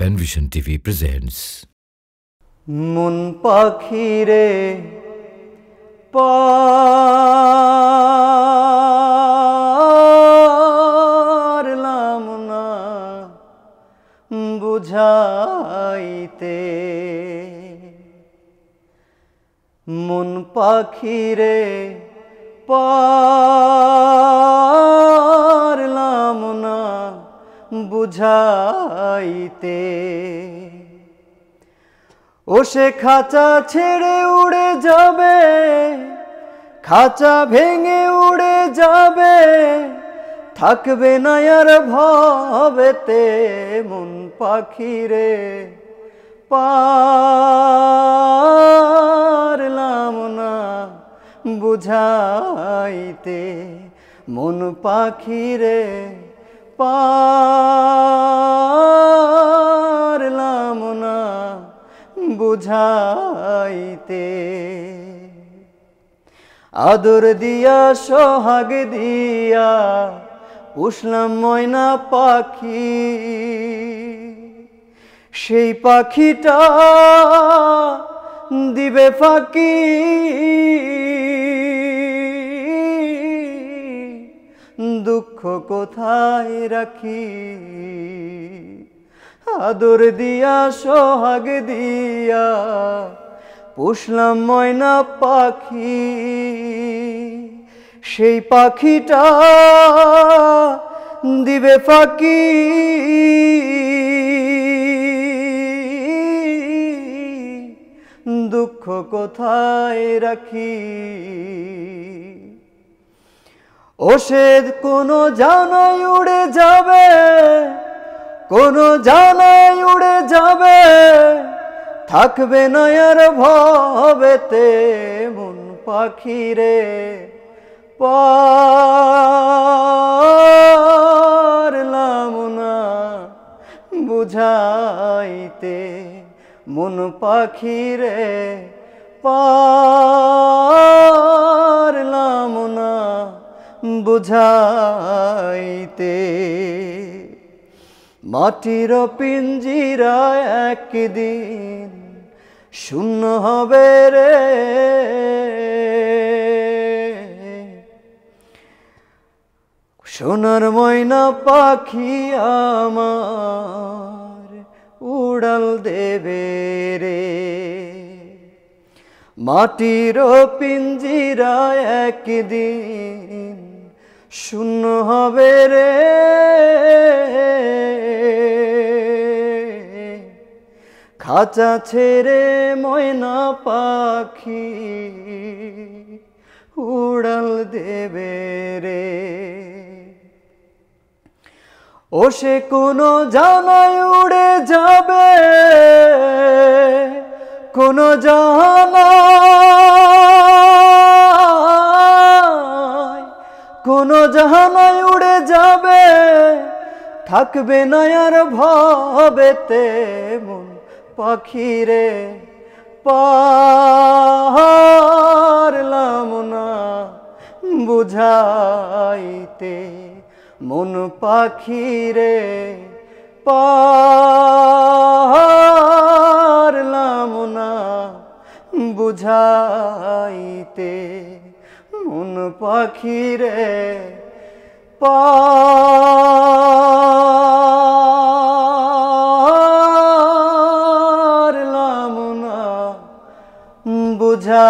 Penvision TV presents মন পাখিরে পারলাম না বুঝাইতে, মন পাখিরে পারলাম না বুঝাইতে। ও সে খাঁচা ছেড়ে উড়ে যাবে, খাঁচা ভেঙে উড়ে যাবে, থাকবে না আর ভাবেতে। মন পাখিরে পারলাম না বুঝাইতে, মন পাখিরে পারলাম না বুঝাইতে। আদর দিয়া সোহাগ দিয়া পুষলাম ময়না পাখি, সেই পাখিটা দিবে ফাঁকি। দুঃখ কোথায় রাখি, আদর দিয়া সোহাগ দিয়া পুষলাম ময়না পাখি, সেই পাখিটা দিবে ফাঁকি। দুঃখ কোথায় রাখি, ও সে কোনো জানাই উড়ে যাবে, কোনো জানাই উড়ে যাবে, থাকবে না আর ভাবেতে। মন পাখিরে পারলাম না বুঝাইতে, মন পাখিরে পারলাম না বুঝাইতে। মাটির পিঞ্জিরা একদিন শূন্য হবে রে, সোনার ময়না পাখি আমার উড়াল দেবে রে। মাটির পিঞ্জিরা একদিন শূন্য হবে রে, খাঁচা ছেড়ে ময়না পাখি উড়াল দেবে রে। ও সে কোনো জানাই উড়ে যাবে, কোনো জানাই, কোনো জানাই উড়ে যাবে, থাকবে না আর ভাবেতে। মন পাখিরে পারলাম না বুঝাইতে, মন পাখিরে পারলাম না বুঝাইতে, মন পাখিরে পারলাম না বুঝাইতে।